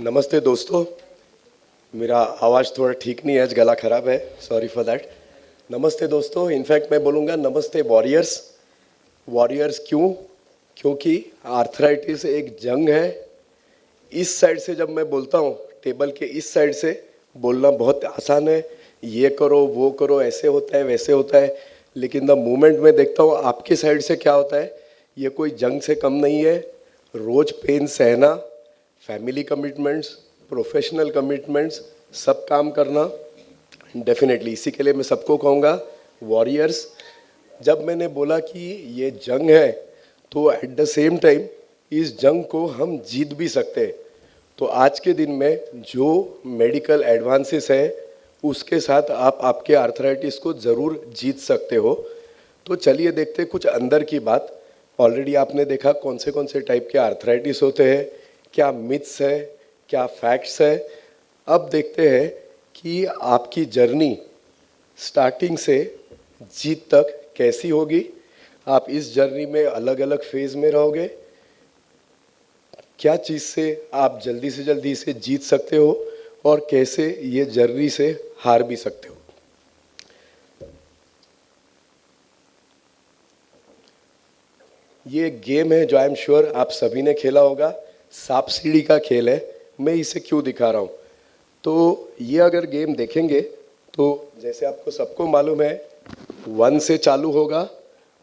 नमस्ते दोस्तों। मेरा आवाज़ थोड़ा ठीक नहीं है, आज गला ख़राब है, सॉरी फॉर दैट। नमस्ते दोस्तों, इनफैक्ट मैं बोलूँगा नमस्ते वॉरियर्स। वॉरियर्स क्यों? क्योंकि आर्थराइटिस एक जंग है। इस साइड से जब मैं बोलता हूँ, टेबल के इस साइड से बोलना बहुत आसान है, ये करो वो करो, ऐसे होता है वैसे होता है, लेकिन द मोमेंट में देखता हूँ आपके साइड से क्या होता है, ये कोई जंग से कम नहीं है। रोज़ पेन सहना, फैमिली कमिटमेंट्स, प्रोफेशनल कमिटमेंट्स, सब काम करना, डेफिनेटली इसी के लिए मैं सबको कहूँगा वॉरियर्स। जब मैंने बोला कि ये जंग है, तो एट द सेम टाइम इस जंग को हम जीत भी सकते हैं। तो आज के दिन में जो मेडिकल एडवांसेस है, उसके साथ आप आपके आर्थराइटिस को ज़रूर जीत सकते हो। तो चलिए देखते हैं कुछ अंदर की बात। ऑलरेडी आपने देखा कौन से टाइप के आर्थराइटिस होते हैं, क्या मिथ्स है, क्या फैक्ट्स है। अब देखते हैं कि आपकी जर्नी स्टार्टिंग से जीत तक कैसी होगी। आप इस जर्नी में अलग अलग फेज में रहोगे, क्या चीज़ से आप जल्दी से जल्दी इसे जीत सकते हो और कैसे ये जर्नी से हार भी सकते हो। ये एक गेम है जो आई एम श्योर आप सभी ने खेला होगा, सांप सीढ़ी का खेल है। मैं इसे क्यों दिखा रहा हूँ, तो ये अगर गेम देखेंगे तो जैसे आपको सबको मालूम है, 1 से चालू होगा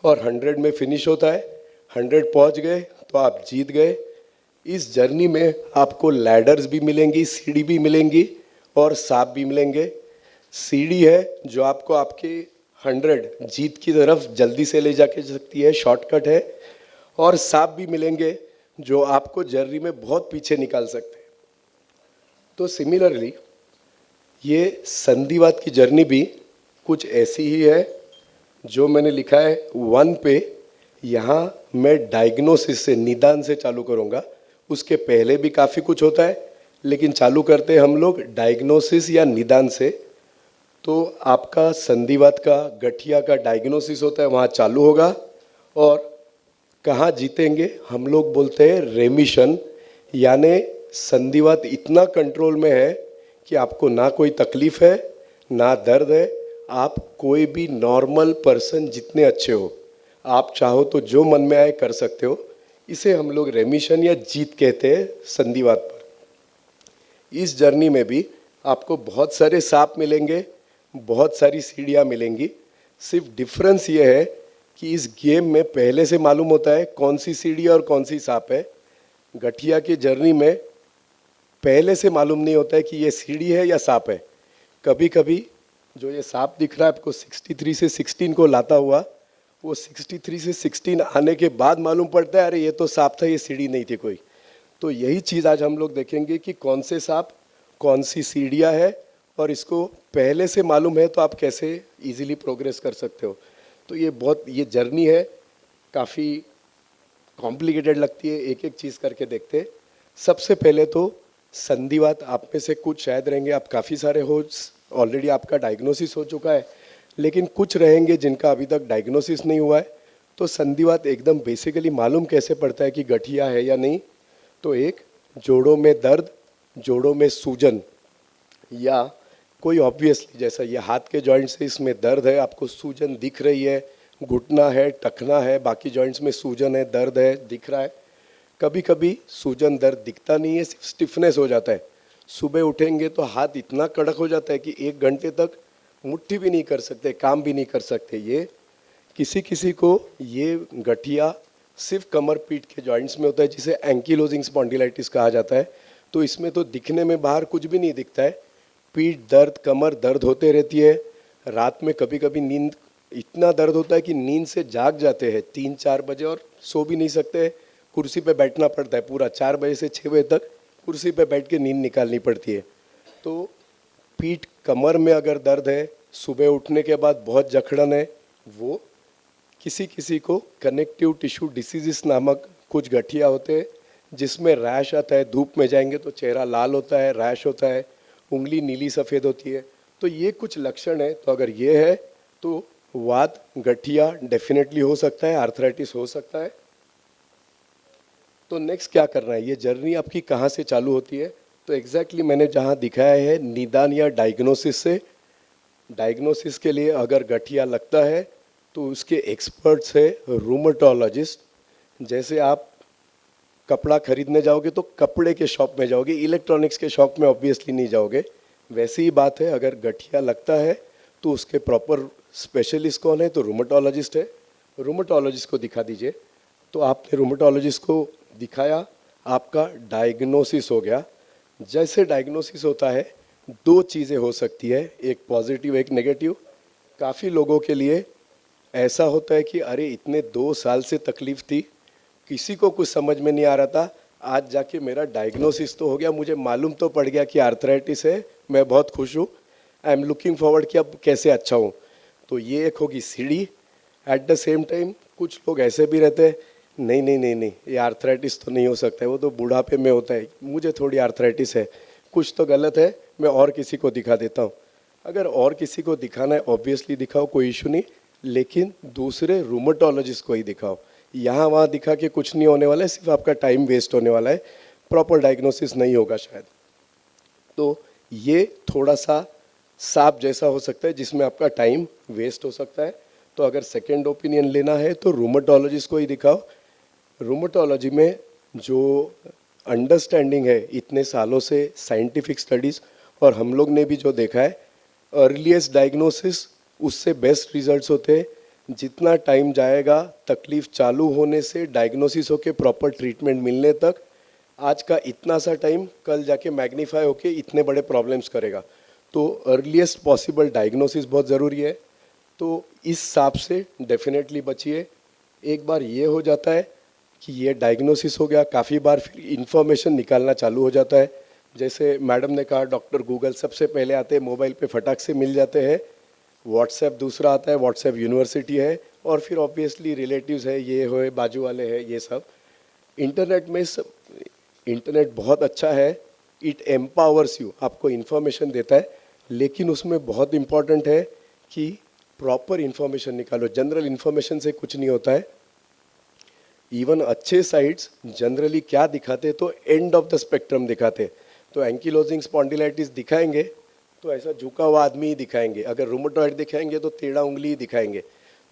और 100 में फिनिश होता है। 100 पहुँच गए तो आप जीत गए। इस जर्नी में आपको लैडर्स भी मिलेंगी, सीढ़ी भी मिलेंगी और सांप भी मिलेंगे। सीढ़ी है जो आपको आपके 100 जीत की तरफ जल्दी से ले जाके सकती है, शॉर्टकट है। और सांप भी मिलेंगे जो आपको जर्नी में बहुत पीछे निकाल सकते हैं। तो सिमिलरली ये संधिवात की जर्नी भी कुछ ऐसी ही है जो मैंने लिखा है 1 पे। यहाँ मैं डायग्नोसिस से, निदान से चालू करूँगा। उसके पहले भी काफ़ी कुछ होता है, लेकिन चालू करते हैं हम लोग डायग्नोसिस या निदान से। तो आपका संधिवात का, गठिया का डायग्नोसिस होता है, वहाँ चालू होगा। और कहाँ जीतेंगे, हम लोग बोलते हैं रेमिशन, यानी संधिवात इतना कंट्रोल में है कि आपको ना कोई तकलीफ है ना दर्द है। आप कोई भी नॉर्मल पर्सन जितने अच्छे हो, आप चाहो तो जो मन में आए कर सकते हो। इसे हम लोग रेमिशन या जीत कहते हैं संधिवात पर। इस जर्नी में भी आपको बहुत सारे सांप मिलेंगे, बहुत सारी सीढ़ियाँ मिलेंगी। सिर्फ डिफरेंस ये है कि इस गेम में पहले से मालूम होता है कौन सी सीढ़ी और कौन सी सांप है। गठिया की जर्नी में पहले से मालूम नहीं होता है कि ये सीढ़ी है या सांप है। कभी कभी जो ये सांप दिख रहा है आपको 63 से 16 को लाता हुआ, वो 63 से 16 आने के बाद मालूम पड़ता है अरे ये तो सांप था, ये सीढ़ी नहीं थी कोई। तो यही चीज़ आज हम लोग देखेंगे कि कौन से सांप, कौन सी सीढ़ियाँ है, और इसको पहले से मालूम है तो आप कैसे इजीली प्रोग्रेस कर सकते हो। तो ये जर्नी है, काफ़ी कॉम्प्लिकेटेड लगती है। एक एक चीज़ करके देखते हैं। सबसे पहले तो संधिवात, आप में से कुछ शायद रहेंगे, आप काफ़ी सारे हो, ऑलरेडी आपका डायग्नोसिस हो चुका है, लेकिन कुछ रहेंगे जिनका अभी तक डायग्नोसिस नहीं हुआ है। तो संधिवात एकदम बेसिकली मालूम कैसे पड़ता है कि गठिया है या नहीं। तो एक, जोड़ों में दर्द, जोड़ों में सूजन, या कोई ऑब्वियसली जैसा ये हाथ के जॉइंट से इसमें दर्द है, आपको सूजन दिख रही है, घुटना है, टखना है, बाकी जॉइंट्स में सूजन है, दर्द है, दिख रहा है। कभी कभी सूजन दर्द दिखता नहीं है, सिर्फ स्टिफनेस हो जाता है। सुबह उठेंगे तो हाथ इतना कड़क हो जाता है कि 1 घंटे तक मुट्ठी भी नहीं कर सकते, काम भी नहीं कर सकते। ये किसी किसी को ये गठिया सिर्फ कमर पीठ के जॉइंट्स में होता है, जिसे एंकिलोजिंग स्पॉन्डिलाइटिस कहा जाता है। तो इसमें तो दिखने में बाहर कुछ भी नहीं दिखता है, पीठ दर्द, कमर दर्द होते रहती है। रात में कभी कभी नींद, इतना दर्द होता है कि नींद से जाग जाते हैं 3-4 बजे और सो भी नहीं सकते। कुर्सी पे बैठना पड़ता है पूरा 4 बजे से 6 बजे तक, कुर्सी पे बैठ के नींद निकालनी पड़ती है। तो पीठ कमर में अगर दर्द है, सुबह उठने के बाद बहुत जकड़न है, वो किसी किसी को कनेक्टिव टिश्यू डिसीजेस नामक कुछ गठिया होते हैं, जिसमें रैश आता है। धूप में जाएंगे तो चेहरा लाल होता है, रैश होता है, उंगली नीली सफ़ेद होती है। तो ये कुछ लक्षण है। तो अगर ये है तो वात, गठिया डेफिनेटली हो सकता है, आर्थराइटिस हो सकता है। तो नेक्स्ट क्या करना है, ये जर्नी आपकी कहाँ से चालू होती है। तो एग्जैक्टली मैंने जहाँ दिखाया है निदान या डायग्नोसिस से, डायग्नोसिस के लिए अगर गठिया लगता है तो उसके एक्सपर्ट्स है रूमेटोलॉजिस्ट। जैसे आप कपड़ा खरीदने जाओगे तो कपड़े के शॉप में जाओगे, इलेक्ट्रॉनिक्स के शॉप में ऑब्वियसली नहीं जाओगे। वैसी ही बात है, अगर गठिया लगता है तो उसके प्रॉपर स्पेशलिस्ट कौन है, तो रूमेटोलॉजिस्ट है। रूमेटोलॉजिस्ट को दिखा दीजिए। तो आपने रूमेटोलॉजिस्ट को दिखाया, आपका डायग्नोसिस हो गया। जैसे डायग्नोसिस होता है दो चीज़ें हो सकती है, एक पॉजिटिव एक नेगेटिव। काफ़ी लोगों के लिए ऐसा होता है कि अरे इतने 2 साल से तकलीफ थी, किसी को कुछ समझ में नहीं आ रहा था, आज जाके मेरा डायग्नोसिस तो हो गया, मुझे मालूम तो पड़ गया कि आर्थराइटिस है, मैं बहुत खुश हूँ, आई एम लुकिंग फॉरवर्ड कि अब कैसे अच्छा हूँ। तो ये एक होगी सीढ़ी। एट द सेम टाइम कुछ लोग ऐसे भी रहते हैं, नहीं नहीं नहीं नहीं, ये आर्थराइटिस तो नहीं हो सकता है, वो तो बुढ़ापे में होता है, मुझे थोड़ी आर्थराइटिस है, कुछ तो गलत है, मैं और किसी को दिखा देता हूँ। अगर और किसी को दिखाना है ऑब्वियसली दिखाओ, कोई इशू नहीं, लेकिन दूसरे रूमेटोलॉजिस्ट को ही दिखाओ। यहाँ वहाँ दिखा के कुछ नहीं होने वाला है, सिर्फ आपका टाइम वेस्ट होने वाला है, प्रॉपर डायग्नोसिस नहीं होगा शायद। तो ये थोड़ा सा सांप जैसा हो सकता है जिसमें आपका टाइम वेस्ट हो सकता है। तो अगर सेकेंड ओपिनियन लेना है तो रूमेटोलॉजिस्ट को ही दिखाओ। रूमेटोलॉजी में जो अंडरस्टैंडिंग है इतने सालों से साइंटिफिक स्टडीज़, और हम लोग ने भी जो देखा है, अर्लीस्ट डायग्नोसिस उससे बेस्ट रिजल्ट्स होते हैं। जितना टाइम जाएगा तकलीफ चालू होने से डायग्नोसिस होके प्रॉपर ट्रीटमेंट मिलने तक, आज का इतना सा टाइम कल जाके मैग्नीफाई होके इतने बड़े प्रॉब्लम्स करेगा। तो अर्लीस्ट पॉसिबल डायग्नोसिस बहुत ज़रूरी है। तो इस हिसाब से डेफिनेटली बचिए। एक बार ये हो जाता है कि ये डायग्नोसिस हो गया, काफ़ी बार फिर इंफॉर्मेशन निकालना चालू हो जाता है। जैसे मैडम ने कहा, डॉक्टर गूगल सबसे पहले आते हैं, मोबाइल पे फटाक से मिल जाते हैं। व्हाट्सएप दूसरा आता है, व्हाट्सएप यूनिवर्सिटी है, और फिर ऑब्वियसली रिलेटिव्स है, ये हो बाजू वाले हैं, ये सब। इंटरनेट में सब, इंटरनेट बहुत अच्छा है, इट एम्पावर्स यू, आपको इन्फॉर्मेशन देता है, लेकिन उसमें बहुत इम्पॉर्टेंट है कि प्रॉपर इन्फॉर्मेशन निकालो। जनरल इन्फॉर्मेशन से कुछ नहीं होता है। इवन अच्छे साइट्स जनरली क्या दिखाते, तो एंड ऑफ द स्पेक्ट्रम दिखाते। तो एंकिलोजिंग स्पॉन्डिलाइटिस दिखाएंगे तो ऐसा झुका हुआ आदमी ही दिखाएंगे, अगर रूमेटॉइड दिखाएंगे तो टेढ़ा उंगली ही दिखाएंगे।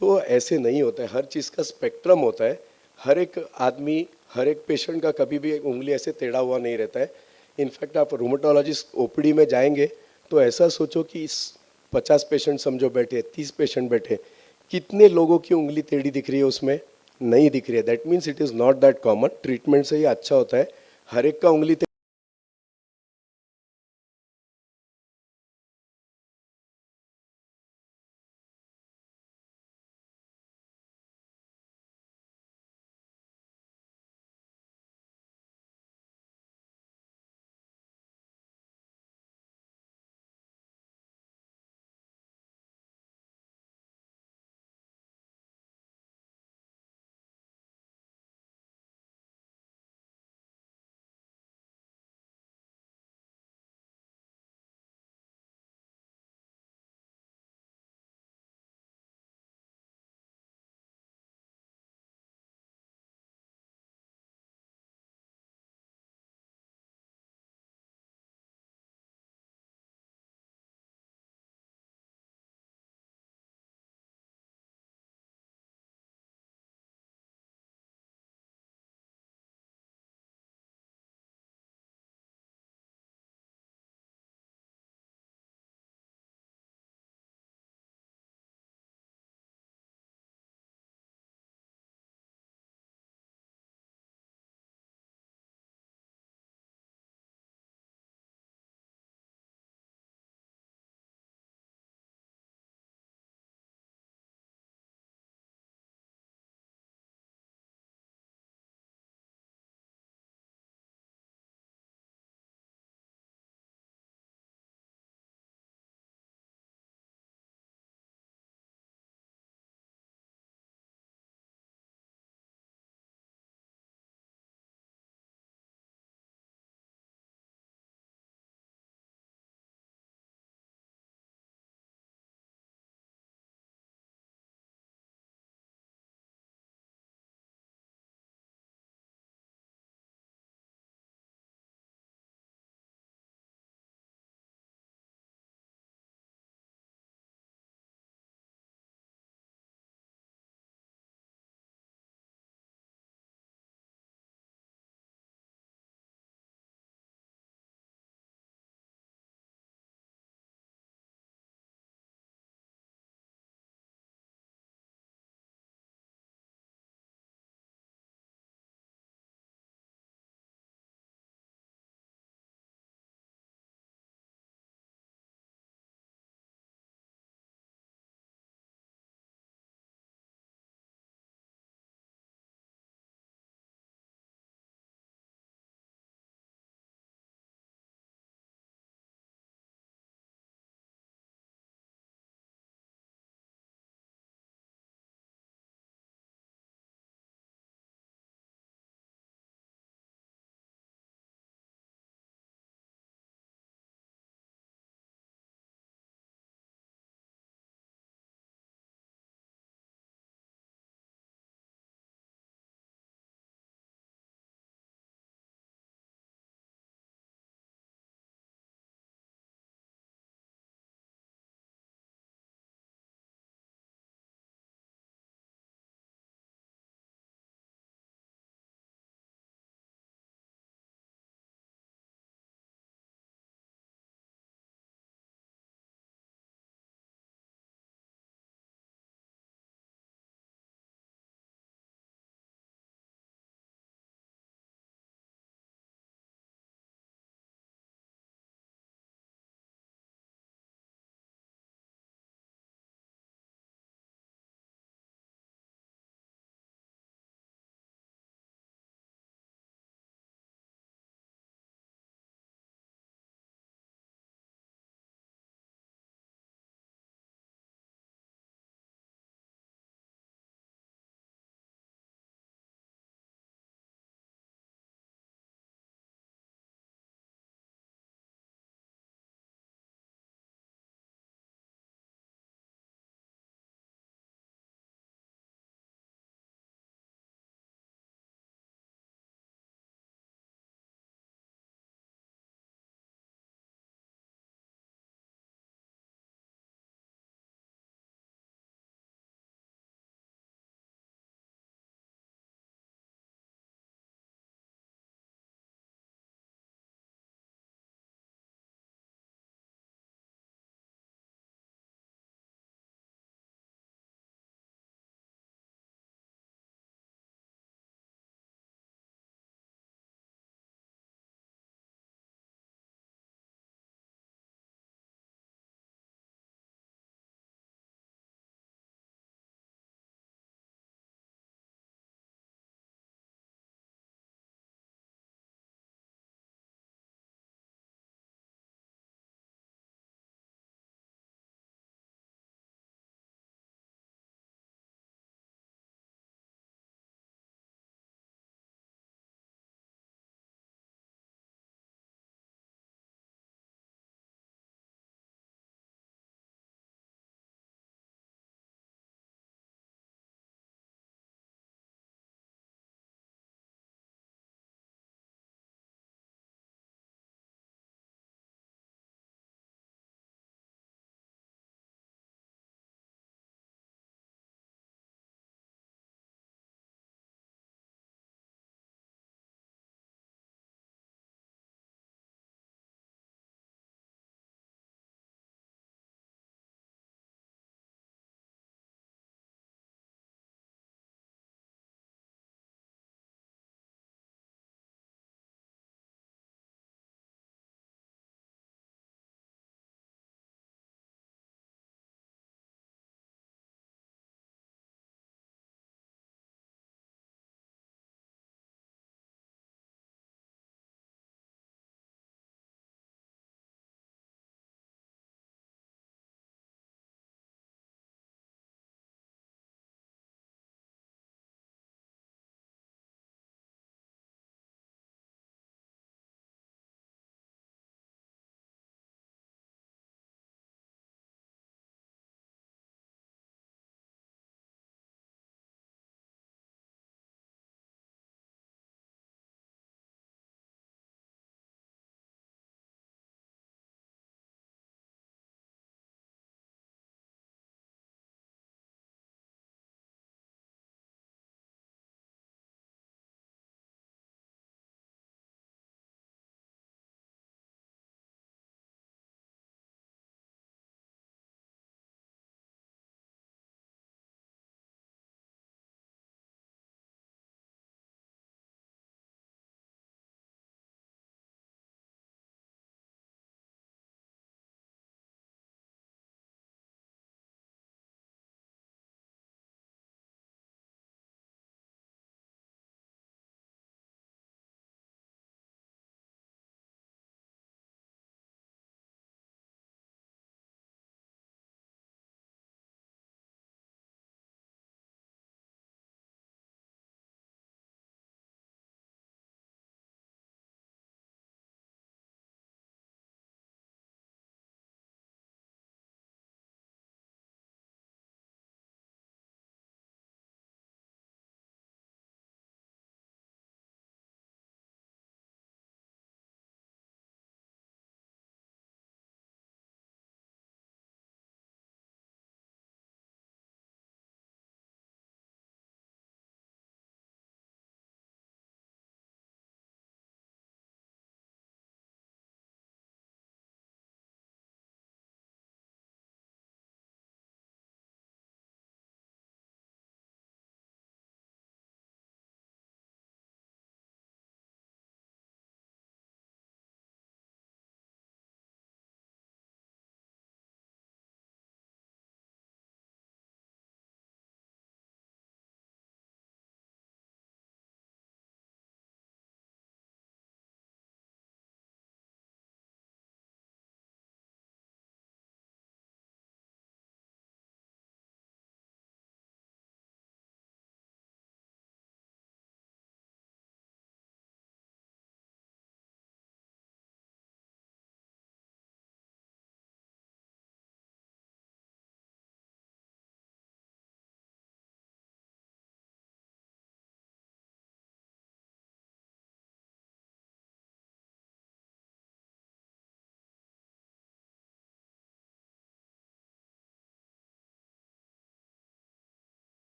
तो ऐसे नहीं होता है, हर चीज़ का स्पेक्ट्रम होता है। हर एक आदमी, हर एक पेशेंट का कभी भी उंगली ऐसे टेढ़ा हुआ नहीं रहता है। इनफैक्ट आप रूमेटोलॉजिस्ट ओपीडी में जाएंगे तो ऐसा सोचो कि इस 50 पेशेंट समझो बैठे, 30 पेशेंट बैठे, कितने लोगों की उंगली टेढ़ी दिख रही है उसमें, नहीं दिख रही है। That means it is not that common. Treatment से ही अच्छा होता है, हर एक का उंगली